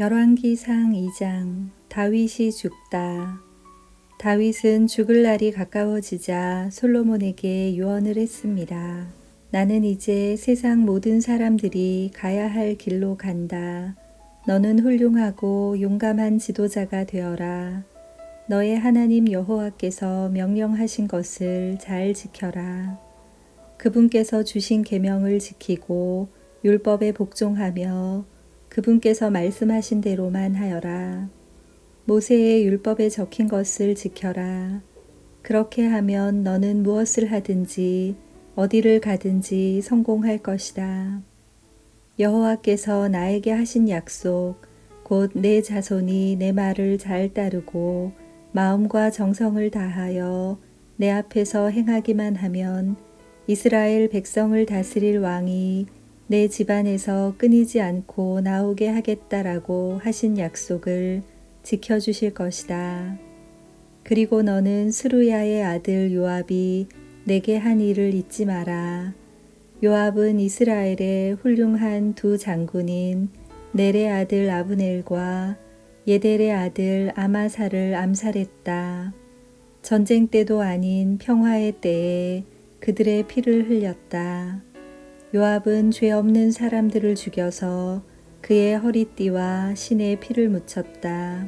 열왕기상 2장. 다윗이 죽다. 다윗은 죽을 날이 가까워지자 솔로몬에게 유언을 했습니다. 나는 이제 세상 모든 사람들이 가야 할 길로 간다. 너는 훌륭하고 용감한 지도자가 되어라. 너의 하나님 여호와께서 명령하신 것을 잘 지켜라. 그분께서 주신 계명을 지키고 율법에 복종하며 그분께서 말씀하신 대로만 하여라. 모세의 율법에 적힌 것을 지켜라. 그렇게 하면 너는 무엇을 하든지 어디를 가든지 성공할 것이다. 여호와께서 나에게 하신 약속, 곧 내 자손이 내 말을 잘 따르고 마음과 정성을 다하여 내 앞에서 행하기만 하면 이스라엘 백성을 다스릴 왕이 내 집안에서 끊이지 않고 나오게 하겠다라고 하신 약속을 지켜주실 것이다. 그리고 너는 스루야의 아들 요압이 내게 한 일을 잊지 마라. 요압은 이스라엘의 훌륭한 두 장군인 넬의 아들 아브넬과 예델의 아들 아마사를 암살했다. 전쟁 때도 아닌 평화의 때에 그들의 피를 흘렸다. 요압은 죄 없는 사람들을 죽여서 그의 허리띠와 신의 피를 묻혔다.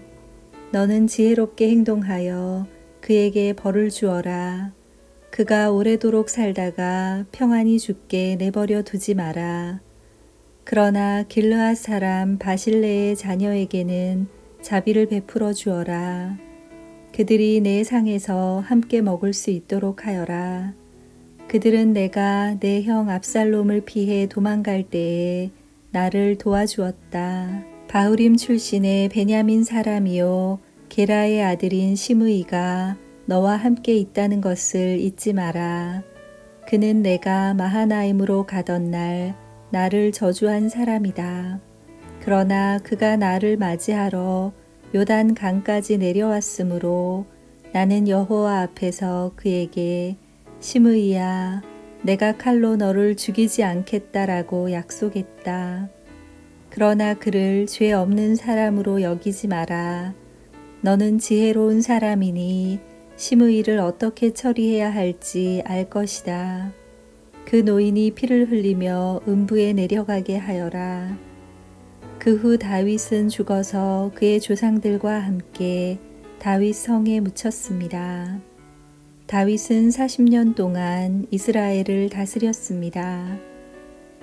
너는 지혜롭게 행동하여 그에게 벌을 주어라. 그가 오래도록 살다가 평안히 죽게 내버려 두지 마라. 그러나 길르앗 사람 바실레의 자녀에게는 자비를 베풀어 주어라. 그들이 내 상에서 함께 먹을 수 있도록 하여라. 그들은 내가 내 형 압살롬을 피해 도망갈 때에 나를 도와주었다. 바후림 출신의 베냐민 사람이요 게라의 아들인 시므이가 너와 함께 있다는 것을 잊지 마라. 그는 내가 마하나임으로 가던 날 나를 저주한 사람이다. 그러나 그가 나를 맞이하러 요단 강까지 내려왔으므로 나는 여호와 앞에서 그에게 시므이야, 내가 칼로 너를 죽이지 않겠다라고 약속했다. 그러나 그를 죄 없는 사람으로 여기지 마라. 너는 지혜로운 사람이니 시므이를 어떻게 처리해야 할지 알 것이다. 그 노인이 피를 흘리며 음부에 내려가게 하여라. 그 후 다윗은 죽어서 그의 조상들과 함께 다윗 성에 묻혔습니다. 다윗은 40년 동안 이스라엘을 다스렸습니다.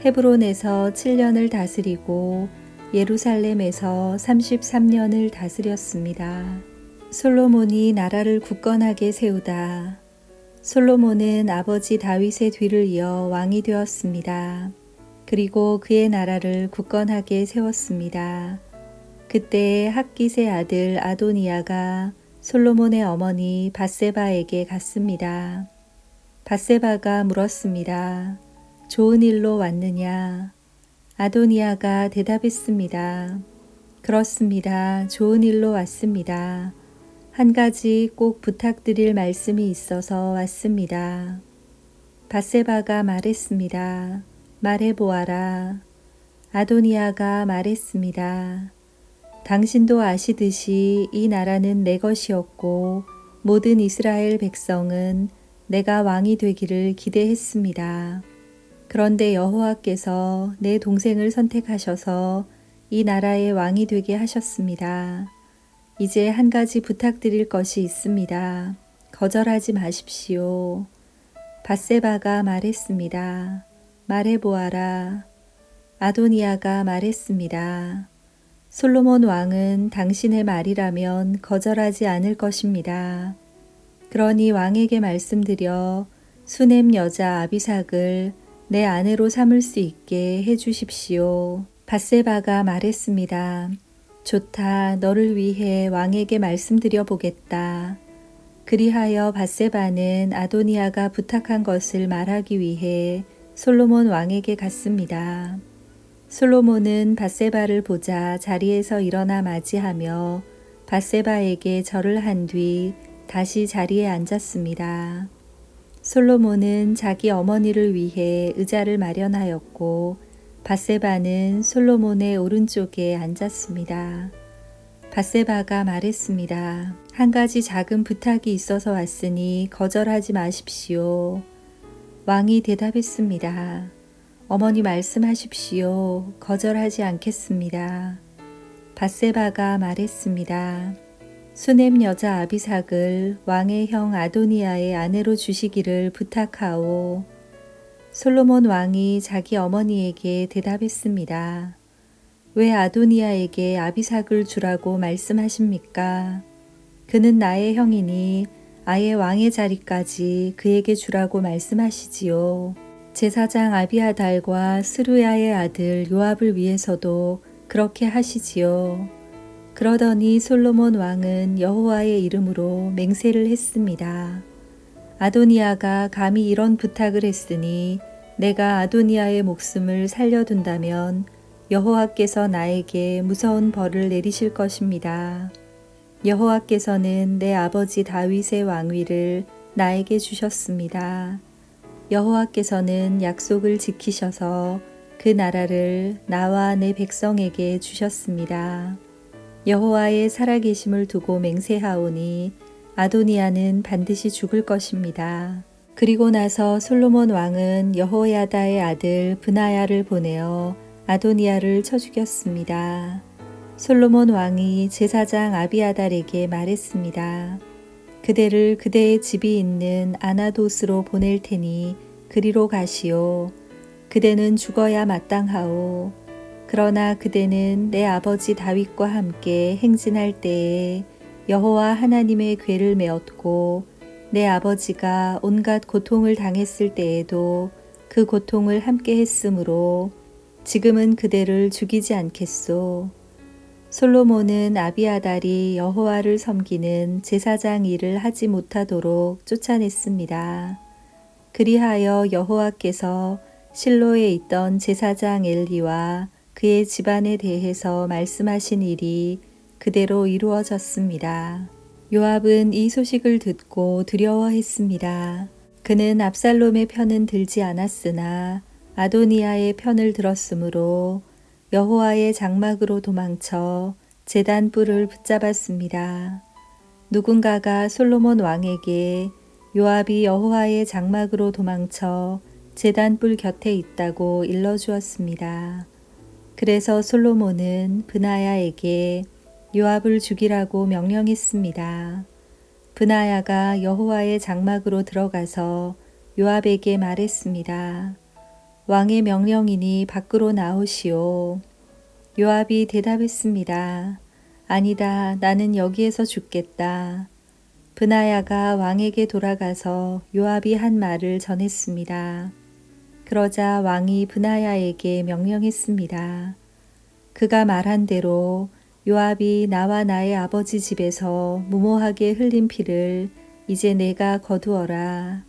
헤브론에서 7년을 다스리고 예루살렘에서 33년을 다스렸습니다. 솔로몬이 나라를 굳건하게 세우다. 솔로몬은 아버지 다윗의 뒤를 이어 왕이 되었습니다. 그리고 그의 나라를 굳건하게 세웠습니다. 그때 학깃의 아들 아도니아가 솔로몬의 어머니 밧세바에게 갔습니다. 밧세바가 물었습니다. 좋은 일로 왔느냐? 아도니아가 대답했습니다. 그렇습니다. 좋은 일로 왔습니다. 한 가지 꼭 부탁드릴 말씀이 있어서 왔습니다. 밧세바가 말했습니다. 말해보아라. 아도니아가 말했습니다. 당신도 아시듯이 이 나라는 내 것이었고 모든 이스라엘 백성은 내가 왕이 되기를 기대했습니다. 그런데 여호와께서 내 동생을 선택하셔서 이 나라의 왕이 되게 하셨습니다. 이제 한 가지 부탁드릴 것이 있습니다. 거절하지 마십시오. 밧세바가 말했습니다. 말해보아라. 아도니아가 말했습니다. 솔로몬 왕은 당신의 말이라면 거절하지 않을 것입니다. 그러니 왕에게 말씀드려 수넴 여자 아비삭을 내 아내로 삼을 수 있게 해주십시오. 밧세바가 말했습니다. 좋다. 너를 위해 왕에게 말씀드려 보겠다. 그리하여 밧세바는 아도니아가 부탁한 것을 말하기 위해 솔로몬 왕에게 갔습니다. 솔로몬은 밧세바를 보자 자리에서 일어나 맞이하며 밧세바에게 절을 한 뒤 다시 자리에 앉았습니다. 솔로몬은 자기 어머니를 위해 의자를 마련하였고 밧세바는 솔로몬의 오른쪽에 앉았습니다. 밧세바가 말했습니다. 한 가지 작은 부탁이 있어서 왔으니 거절하지 마십시오. 왕이 대답했습니다. 어머니 말씀하십시오. 거절하지 않겠습니다. 밧세바가 말했습니다. 수넴 여자 아비삭을 왕의 형 아도니아의 아내로 주시기를 부탁하오. 솔로몬 왕이 자기 어머니에게 대답했습니다. 왜 아도니아에게 아비삭을 주라고 말씀하십니까? 그는 나의 형이니 아예 왕의 자리까지 그에게 주라고 말씀하시지요. 제사장 아비아달과 스루야의 아들 요압을 위해서도 그렇게 하시지요. 그러더니 솔로몬 왕은 여호와의 이름으로 맹세를 했습니다. 아도니아가 감히 이런 부탁을 했으니 내가 아도니아의 목숨을 살려둔다면 여호와께서 나에게 무서운 벌을 내리실 것입니다. 여호와께서는 내 아버지 다윗의 왕위를 나에게 주셨습니다. 여호와께서는 약속을 지키셔서 그 나라를 나와 내 백성에게 주셨습니다. 여호와의 살아계심을 두고 맹세하오니 아도니아는 반드시 죽을 것입니다. 그리고 나서 솔로몬 왕은 여호야다의 아들 브나야를 보내어 아도니아를 쳐 죽였습니다. 솔로몬 왕이 제사장 아비아달에게 말했습니다. 그대를 그대의 집이 있는 아나돗으로 보낼 테니 그리로 가시오. 그대는 죽어야 마땅하오. 그러나 그대는 내 아버지 다윗과 함께 행진할 때에 여호와 하나님의 궤를 메었고 내 아버지가 온갖 고통을 당했을 때에도 그 고통을 함께 했으므로 지금은 그대를 죽이지 않겠소. 솔로몬은 아비아달이 여호와를 섬기는 제사장 일을 하지 못하도록 쫓아냈습니다. 그리하여 여호와께서 실로에 있던 제사장 엘리와 그의 집안에 대해서 말씀하신 일이 그대로 이루어졌습니다. 요압은 이 소식을 듣고 두려워했습니다. 그는 압살롬의 편은 들지 않았으나 아도니아의 편을 들었으므로 여호와의 장막으로 도망쳐 제단 뿔을 붙잡았습니다. 누군가가 솔로몬 왕에게 요압이 여호와의 장막으로 도망쳐 제단 뿔 곁에 있다고 일러주었습니다. 그래서 솔로몬은 브나야에게 요압을 죽이라고 명령했습니다. 브나야가 여호와의 장막으로 들어가서 요압에게 말했습니다. 왕의 명령이니 밖으로 나오시오. 요압이 대답했습니다. 아니다, 나는 여기에서 죽겠다. 브나야가 왕에게 돌아가서 요압이 한 말을 전했습니다. 그러자 왕이 브나야에게 명령했습니다. 그가 말한 대로 요압이 나와 나의 아버지 집에서 무모하게 흘린 피를 이제 내가 거두어라.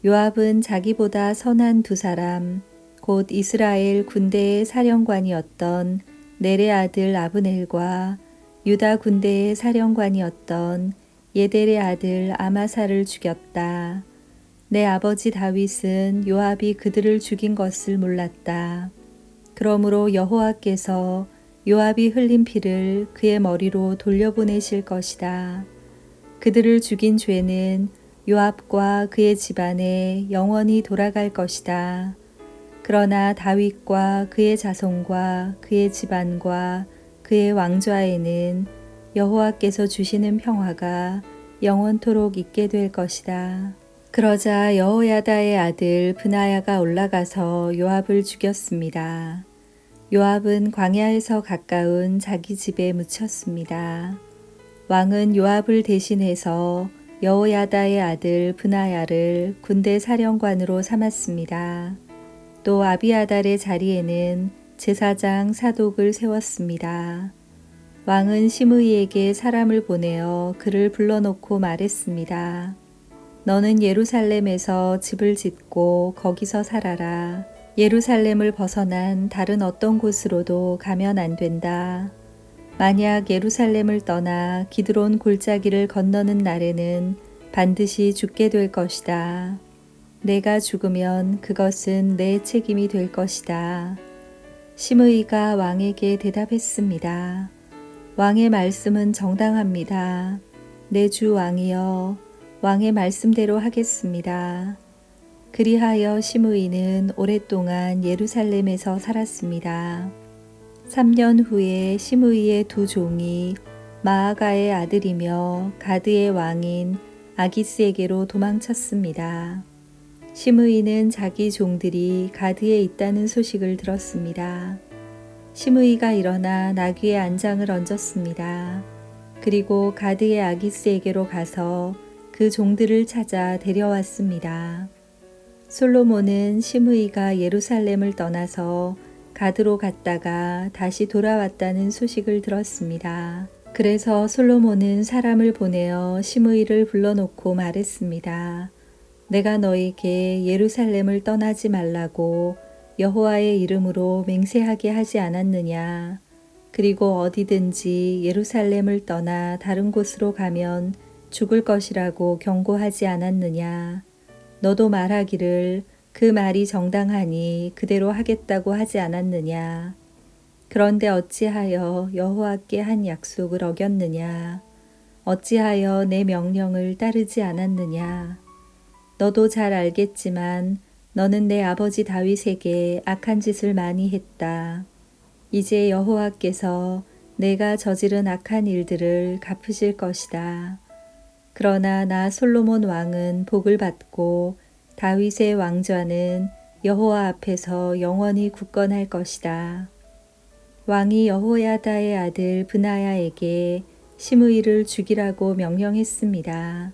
요압은 자기보다 선한 두 사람, 곧 이스라엘 군대의 사령관이었던 넬의 아들 아브넬과 유다 군대의 사령관이었던 예델의 아들 아마사를 죽였다. 내 아버지 다윗은 요압이 그들을 죽인 것을 몰랐다. 그러므로 여호와께서 요압이 흘린 피를 그의 머리로 돌려보내실 것이다. 그들을 죽인 죄는 요압과 그의 집안에 영원히 돌아갈 것이다. 그러나 다윗과 그의 자손과 그의 집안과 그의 왕좌에는 여호와께서 주시는 평화가 영원토록 있게 될 것이다. 그러자 여호야다의 아들 브나야가 올라가서 요압을 죽였습니다. 요압은 광야에서 가까운 자기 집에 묻혔습니다. 왕은 요압을 대신해서 여호야다의 아들 브나야를 군대 사령관으로 삼았습니다. 또 아비아달의 자리에는 제사장 사독을 세웠습니다. 왕은 시므이에게 사람을 보내어 그를 불러놓고 말했습니다. 너는 예루살렘에서 집을 짓고 거기서 살아라. 예루살렘을 벗어난 다른 어떤 곳으로도 가면 안 된다. 만약 예루살렘을 떠나 기드론 골짜기를 건너는 날에는 반드시 죽게 될 것이다. 내가 죽으면 그것은 내 책임이 될 것이다. 시므이가 왕에게 대답했습니다. 왕의 말씀은 정당합니다. 내 주 왕이여, 왕의 말씀대로 하겠습니다. 그리하여 시므이는 오랫동안 예루살렘에서 살았습니다. 3년 후에 시므이의 두 종이 마아가의 아들이며 가드의 왕인 아기스에게로 도망쳤습니다. 시므이는 자기 종들이 가드에 있다는 소식을 들었습니다. 시므이가 일어나 나귀의 안장을 얹었습니다. 그리고 가드의 아기스에게로 가서 그 종들을 찾아 데려왔습니다. 솔로몬은 시므이가 예루살렘을 떠나서 가드로 갔다가 다시 돌아왔다는 소식을 들었습니다. 그래서 솔로몬은 사람을 보내어 시므이를 불러놓고 말했습니다. 내가 너에게 예루살렘을 떠나지 말라고 여호와의 이름으로 맹세하게 하지 않았느냐. 그리고 어디든지 예루살렘을 떠나 다른 곳으로 가면 죽을 것이라고 경고하지 않았느냐. 너도 말하기를 그 말이 정당하니 그대로 하겠다고 하지 않았느냐. 그런데 어찌하여 여호와께 한 약속을 어겼느냐. 어찌하여 내 명령을 따르지 않았느냐. 너도 잘 알겠지만 너는 내 아버지 다윗에게 악한 짓을 많이 했다. 이제 여호와께서 내가 저지른 악한 일들을 갚으실 것이다. 그러나 나 솔로몬 왕은 복을 받고 다윗의 왕좌는 여호와 앞에서 영원히 굳건할 것이다. 왕이 여호야다의 아들 브나야에게 시므이를 죽이라고 명령했습니다.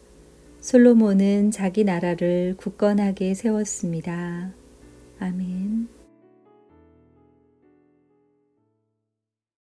솔로몬은 자기 나라를 굳건하게 세웠습니다. 아멘.